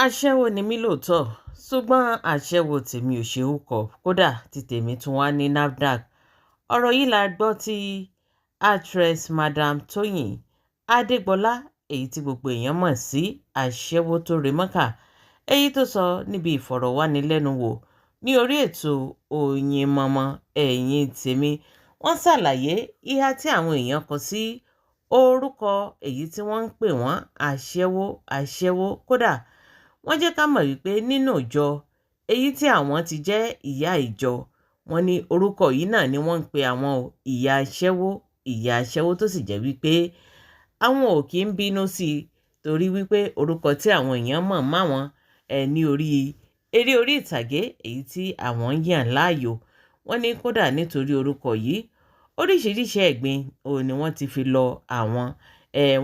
Aṣẹ́wó ni mí lóòótọ́, ṣùgbọ́n aṣẹ́wó tèmi ò ṣe hookup, kódà tí tèmi tún wà ní NAFDAC. Ọ̀rọ̀ yìí la gbọ́ tí actress Madam Tóyìn Adégbọlá, èyí tí gbogbo èèyàn mọ̀ sí aṣẹ́wó tó re mọ́kà, èyí tó sọ níbi ìfọ̀rọ̀wánilẹ́nuwò ní orí ètò Oyinmomo Ẹ̀yin Tèmi. Wọ́n ṣàlàyé ìhà tí àwọn èèyàn kọ sí orúkọ èyí tí wọ́n ń pè wọ́n aṣẹ́wó, kódà wọ́n jẹ́ ká mọ̀ wípé nínú ìjọ èyí tí àwọn ti jẹ́ ìyá ìjọ, wọ́n ní orúkọ yìí náà ni wọ́n ń pe àwọn ìyá aṣẹ́wó tó sì jẹ́ wípé àwọn ò kí ń bínú sí i torí wípé orúkọ tí àwọn èèyàn mọ̀ máwọn ní orí eré orí ìtàgé èyí tí àwọn yàn láàyò. Wọ́n ní kódà nítorí orúkọ yìí oríṣiríṣi ẹ̀gbin òun ni wọ́n ti fi lọ àwọn.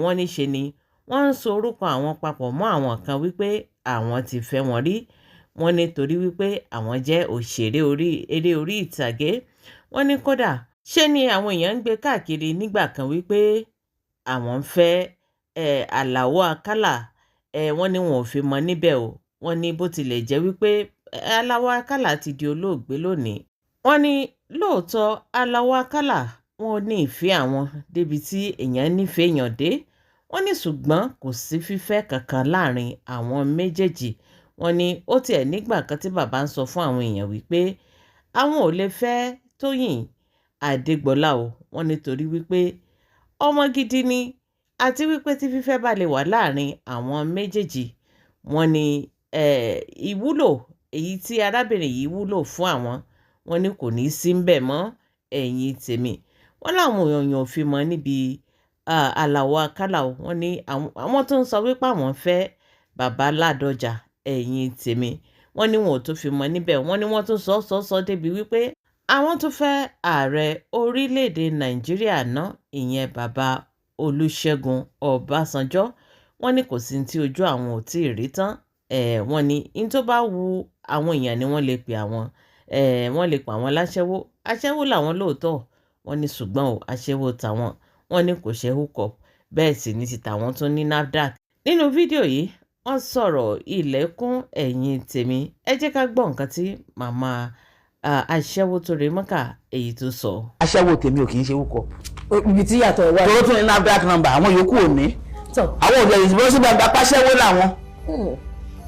Wọ́n ní ṣe ni wọ́n ń so orúkọ àwọn papọ̀ mọ́ àwọn kan wípé àwọn ti fẹ́ wọn rí. Wọ́n ní torí wípé àwọn jẹ́ òṣèré eré orí ìtàgé. Wọ́n ní kódà ṣe ni àwọn èèyàn ń gbé káàkiri nígbà kan wípé àwọn ń fẹ́ Àlàó Àkàlà. Wọ́n ní wọn ò fi mọ níbẹ̀ o. Wọ́n ní bó tilẹ̀ jẹ́ wípé Àlàó Àkàlà ti di olóògbé lónìí. Wọ́n ní lóòótọ́ Àlàó Àkàlà wọn ò ní ìfẹ́ àwọn débi tí èèyàn nífẹ̀ẹ́ èèyàn dé. Wọ́n ní ṣùgbọ́n kò sí fífẹ́ kankan láàrin àwọn méjèèjì. Wọ́n ní ó tiẹ̀ nígbà kan tí bàbá ń sọ fún àwọn èèyàn wípé àwọn ò lè fẹ́ Tóyìn Adégbọlá o. Wọ́n ní torí wípé ọmọ gidi ni àti wípé tí fífẹ́ bá lè wà láàrin àwọn méjèèjì, wọ́n ní ìwúlò èyí tí arábìnrin yìí wúlò fún àwọn, wọ́n ní kò ní sí ń bẹ̀ mọ́ Ẹ̀yin Tèmi. Wọ́n láwọn èèyàn ò fi mọ níbi Àlàó Àkàlà o. Wọ́n ní àwọn tó ń sọ wípé àwọn fẹ́ bàbá Ládọjà Ẹ̀yin Tèmi. Wọ́n ní wọn ò tó fi mọ níbẹ̀. Wọ́n ní wọ́n tún sọ débi wípé àwọn tún fẹ́ ààrẹ orílẹ̀-èdè Nàìjíríà náà, ìyẹn bàbá Olúṣẹ́gun Ọbásanjọ́. Wọ́n ní kò sí tí ojú àwọn ò tí ì rí tán. Wọ́n ní in tó bá wu àwọn èèyàn ni wọ́n lè pè àwọn. Wọ́n lè pa àwọn láṣẹ́wó. Aṣẹ́wó làwọn lóòótọ́. Wọ́n ní ṣùgbọ́n aṣẹ́wó tàwọn, wọ́n ní kò ṣe hookup, bẹ́ẹ̀ sì ni ti tàwọn tún ní NAFDAC. Nínú fídíò yìí wọ́n sọ̀rọ̀ ilẹ̀kùn Ẹ̀yin Tèmi. Ẹ jẹ́ ká gbọ́ nǹkan tí màmá aṣẹ́wó tó re mọ́kà èyí tó sọ. Aṣẹ́wó tèmi ò kì í ṣe hookup. Ibi tí yàtọ̀ wà. tó tún ní NAFDAC number àwọn yòókù ò ní. àwọn òbí ẹ̀yìn ìbọn síbi àgbà pàṣẹwó làwọn.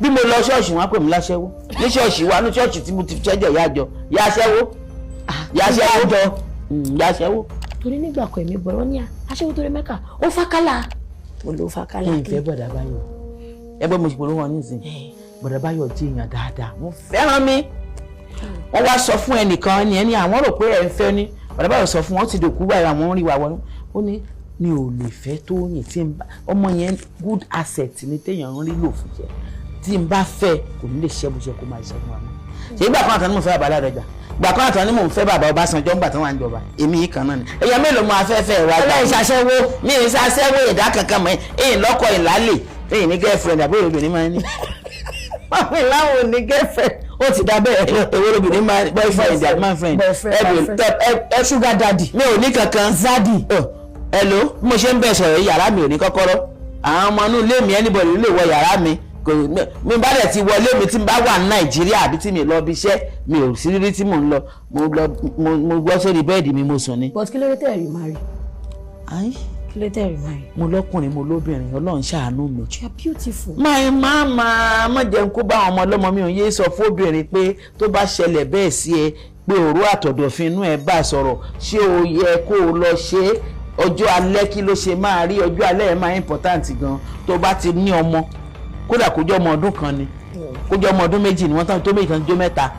bí mo lọ ṣọ́ọ̀ṣì wọn á pè mí láṣẹ́wó. ní ṣọ́ọ̀ṣì wa ní ṣọ́ọ̀ṣì tí mo ti ṣẹ́jọ̀ yáṣẹ́wó. Torí nígbà kan èmi gbọ́rọ̀ ní aṣẹ́wó tó re mẹ́kà ó fàkàlà. Mo ló fàkàlà. ìfẹ́ Bọ̀dá Báyọ̀ ẹgbẹ́ mo ṣe polówó wọn nísìnyí. Bọ̀dá Báyọ̀ jí èèyàn dáadáa, wọ́n fẹ́ràn mi. wọ́n wá sọ fún ẹnìkan ẹni àwọn rò pé ẹ̀ ń fẹ́ ní. Bọ̀dá Báyọ̀ sọ fún wọn ti dòkú báyìí àwọn rí wa wọnú. Ó ní mi ò lè fẹ́ Tóyìn tí n bá ọmọ yẹn good asset ni téèyàn ń rí lò fún jẹ. Tí n bá fẹ́ kò ní lè ṣẹ́ bó ṣe kó máa ṣẹ́ fún wa mọ́. ṣé ìgbà kan àtàn ni mo fẹ́ bàbá Ládọjà, ìgbà kan àtàn ni mo fẹ́ bàbá Ọbásanjọ́ ńgbà tí wọ́n ń jọba, èmi yìí kan náà ni. èèyàn mélòó mo afẹ́fẹ́ wa gbà. ìṣàṣẹ́wó mi ì ṣàṣẹ́wó ìdá kankan mọ́ ẹ̀yìn lọ́kọ̀ ìlálẹ̀ ẹ̀yìn ní girlfriend àbúrò obìnrin máa ń ní. pàpẹ láwọn ò ní girlfriend ó ti dá bẹ́ẹ̀. èwo obìnrin máa ń boyfriend and man friend. sugar daddy. mi ò ní kankan. Zaddy. Hello bí mo ṣe ń bẹ̀ sọ̀rọ̀ yàrá mi ò ní kọ́kọ́rọ́. àwọn ọmọ inú ilé mi anybody lè wọ yàrá mi. mi bá dẹ̀ ti wọlé mi tí n bá wà ní Nàìjíríà àbí tí mi lọ bí iṣẹ́ mi ò sí rírí tí mò ń lọ mo gbọ́ sórí bẹ́ẹ̀dì mi mo sùn ni. But kí ló dé tẹ̀ rí marry? Kí ló dé tẹ̀ rí marry? mo lọ́kùnrin mo lóbìnrin Ọlọ́run ṣàánú mi. You are beautiful. my mama má jẹun kó bá àwọn ọmọ ọlọ́mọ mi ò yé sọ fóbìnrin pé tó bá ṣẹlẹ̀ bẹ́ẹ̀ sí ẹ pé òru àtọ̀dọ̀fin inú ẹ bá sọ̀rọ̀ ṣé o yẹ kó o lọ ṣe ọjọ́ alẹ́ kí ló ṣe máa rí ọjọ́ alẹ́ ẹ máa important gan tó bá ti ní ọmọ kódà kó jẹ́ ọmọ ọdún kan ni kó jẹ́ ọmọ ọdún méjì ni wọ́n tán tó méjì tán tó mẹ́ta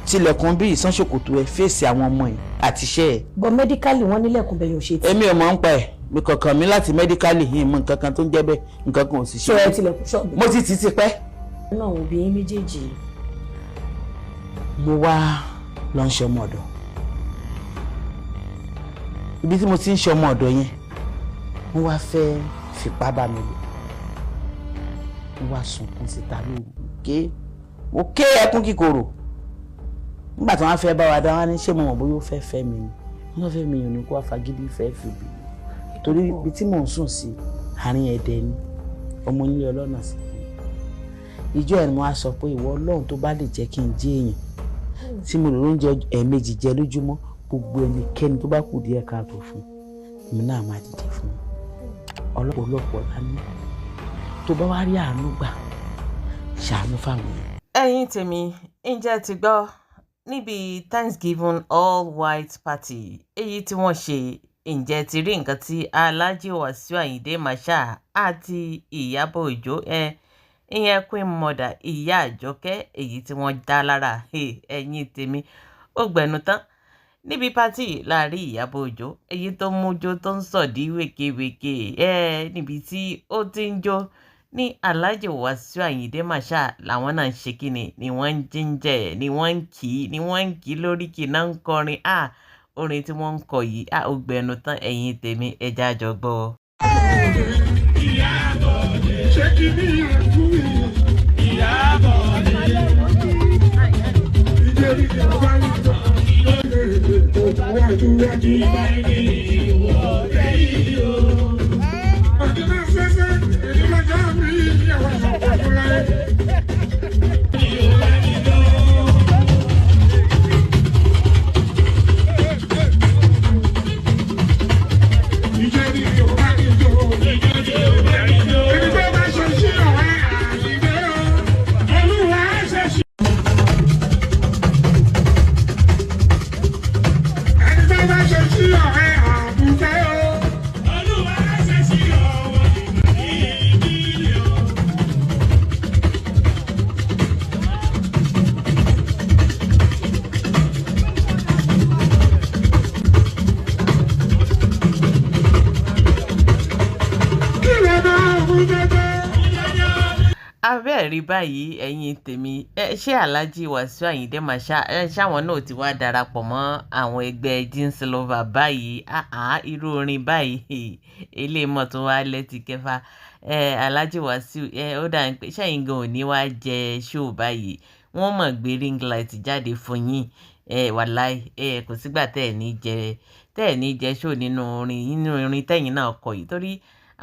tilẹ̀kùn bí ìsánṣòkòtò ẹ fèsì àwọn ọmọ ẹ àti iṣẹ́ ẹ. But medically wọ́n nílẹ̀kùn bẹ̀yẹ̀ ò ṣe tí. èmi ò mọ̀ ń pa ẹ̀ mi kankan mi láti medically yìí mọ nǹkan kan tó ń jẹ́ bẹ́ẹ̀ nǹkan kan ò sì ṣe. ṣé ẹ tilẹ̀kùn ṣọ́ọ̀bù. mo ti pẹ́. náà wò bí méjèèjì. mo wá lọ ń ṣe ọmọ ọ̀dọ̀ ibi tí mo ti ń ṣe ọmọ ọ̀dọ̀ yẹn mo wá fẹ́ fipá bá mi lò mo wá sunkún síta lóru mo ké ẹkún kíkorò nígbà tí wọ́n fẹ́ bá wa dá wọn ní ṣé mo mọ̀ bóyá ó fẹ́ fẹ́ mi ni wọ́n fẹ́ mi ò ní kó afagídí fẹ́ fi bì í torí ibi tí mò ń sùn sí àárín ẹ̀dẹ̀ ni ọmọ nílé ọlọ́nà sí ìjọ ẹ̀ ni wọ́n á sọ pé ìwọ Ọlọ́run tó bá lè jẹ́ kí n jẹ́ èèyàn tí mo lè oúnjẹ ẹ̀ẹ̀mejì jẹ lójúmọ́ gbogbo ẹnikẹ́ni tó bá kù díẹ̀ káàtó fún mi náà máa dìde fún ọlọ́pọ̀lọpọ̀ lánàá tó bá wá rí àánú gbà ṣàánú fáwọn èèyàn. ẹ̀yin tèmi ǹjẹ́ ti gbọ́ níbi Thanksgiving all white party èyí tí wọ́n ṣe ǹjẹ́ ti rí nǹkan tí Alhaji Wasiu Ayinde Marshal àti Ìyábọ̀ Òjó ìyẹn Queen Mother Ìyá Àjọkẹ́ èyí tí wọ́n dá lára ẹ̀yin tèmi ó gbẹ̀nu tán níbi pátì láàrin Ìyábọ̀ Òjó èyí tó mújó tó ń sọ̀dí wékewéke níbi tí ó ti ń jó ní Alhaji Wasiu Ayinde Marshal làwọn náà ń ṣe kíni ni wọ́n ń jíǹjẹ̀ ni wọ́n ń kì í ni wọ́n ń kì í lórí kì náà ń kọrin orin tí wọ́n ń kọ yìí ó gbẹ̀nu tán ẹ̀yin tèmi ẹja jọ gbọ́. ṣé kí ni ìrẹ̀kú Ìyábọ̀ ìjẹ́rìí ìjọba nìkan lóde òkúwájú wájú báyìí ìwọ lẹ́yìn o. ọdún náà fẹ́fẹ́ èdè lọ́jọ́ mi ìyàwó ìṣàkóso láyé. abẹ́ẹ̀rí báyìí ẹ̀yin tèmi ṣé Alhaji Wasiu Ayinde Marshal ṣáwọn náà ti wá darapọ̀ mọ́ àwọn ẹgbẹ́ jeans lover báyìí irú orin báyìí eléèmọ̀ tó wá lẹ́tì kẹfà Alhaji Wasiu ó dà ní pé ṣẹ́yìn gan ò ní wá jẹ show báyìí wọ́n mọ̀ gbé ring light jáde fún yín wàláì kò sígbà tẹ́ ẹ̀ ní jẹ show nínú orin tẹ́yìn náà kọ yìí torí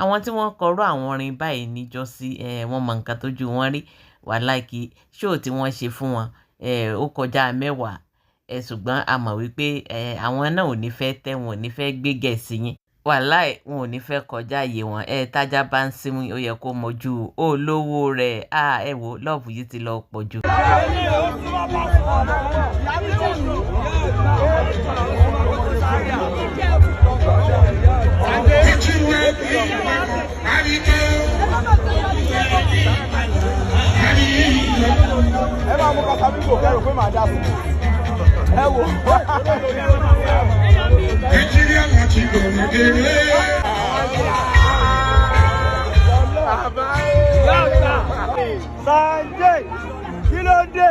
àwọn tí wọ́n kọrú àwọn orin báyìí níjọ́sí wọ́n mọ nǹkan tójú wọn rí wàláì kí ṣóò tí wọ́n ṣe fún wọn ó kọjá 10 ṣùgbọ́n a mọ̀ wípé àwọn náà ò ní fẹ́ tẹ́ wọn ò ní fẹ́ gbé gẹ̀ẹ́sì yín wàláì wọn ò ní fẹ́ kọjá àyè wọn tájá bá ń símú ó yẹ kó mọjú olówó rẹ̀ ẹ wo lọ́ọ̀bù yìí ti lọ pọ̀ jù. ẹ máa mú kàtà bíbò kẹrù pé màá dá sí ẹ wò. Nàìjíríà láti gbọ̀nà délé. Sunday kí ló dé?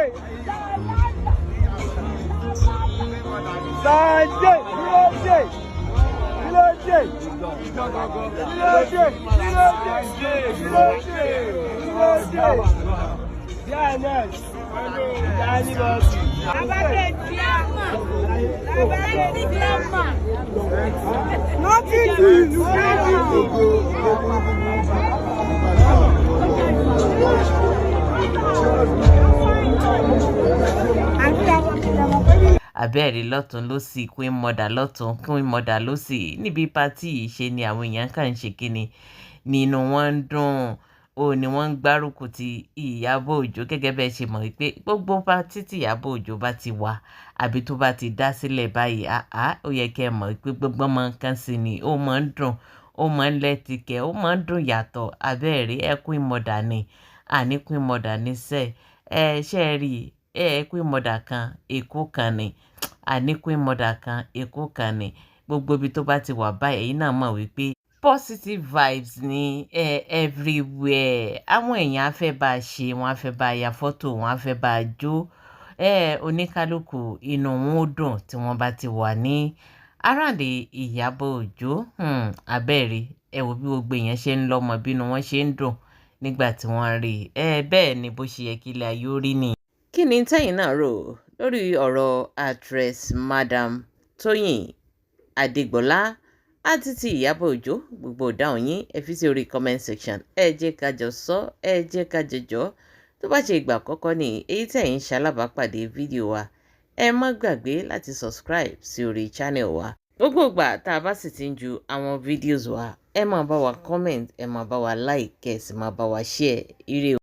Sunday kí ló dé? Kí ló dé? Abẹ́ẹ̀rí lọ́tún lósì Queen Mother lọ́tún Queen Mother lósì níbi pátì yìí ṣe ni àwọn èèyàn kàn ń ṣe kíni nínú wọn ń dùn ni wọ́n ń gbárùkù ti Ìyábọ̀ Òjó gẹ́gẹ́ bẹ́ẹ̀ ṣe mọ̀ wípé gbogbo pátì tí Ìyábọ̀ Òjó bá ti wà àbí tó bá ti dá sílẹ̀ báyìí ó yẹ kẹ́ ẹ mọ̀ wípé gbogbo ọmọ nǹkan sí ni ó máa ń dùn ó máa ń lẹ́tìkẹ́ ó máa ń dùn yàtọ̀ abẹ́ẹ̀rí Queen Mother ni àní Queen Mother ní sẹ́ẹ̀ ṣe é rí Queen Mother kan Èkó kan ni àní Queen Mother kan Èkó kan ni gbogbo ibi tó bá ti wà báyìí ẹ̀yin náà mọ̀ wípé positive vibes ní everywhere àwọn èèyàn á fẹ́ bá a ṣe wọ́n á fẹ́ bá a ya fọ́tò wọ́n á fẹ́ bá a jó oníkálukú inú wọn ó dùn tí wọ́n bá ti wà ní aráàlú Ìyábọ̀ Òjó abẹ́ẹ̀rí wò bí gbogbo èèyàn ṣe ń lọ́mọ bínú wọn ṣe ń dùn nígbà tí wọ́n rí bẹ́ẹ̀ ni bó ṣe yẹ kí ilé ayé ó rí ni. kí ni tẹ́yìn náà rò lórí ọ̀rọ̀ actress Madam Tóyìn Adégbọlá àti ti Ìyábọ̀ Òjó gbogbo ìdáhùn yín ẹ fi sí orí comment section ẹ jẹ́ ká jọ sọ ẹ jẹ́ ká jọjọ́ tó bá ṣe ìgbà àkọ́kọ́ ní èyí tí ẹ̀yin ṣalábàápàdé fídíò wa ẹ má gbàgbé láti subscribe sí orí channel wa. Gbogbo ìgbà tá a bá sì ti ń ju àwọn videos wa ẹ máa bá wa comment, ẹ máa bá wa like, ẹ sì máa bá wa share. Ire o.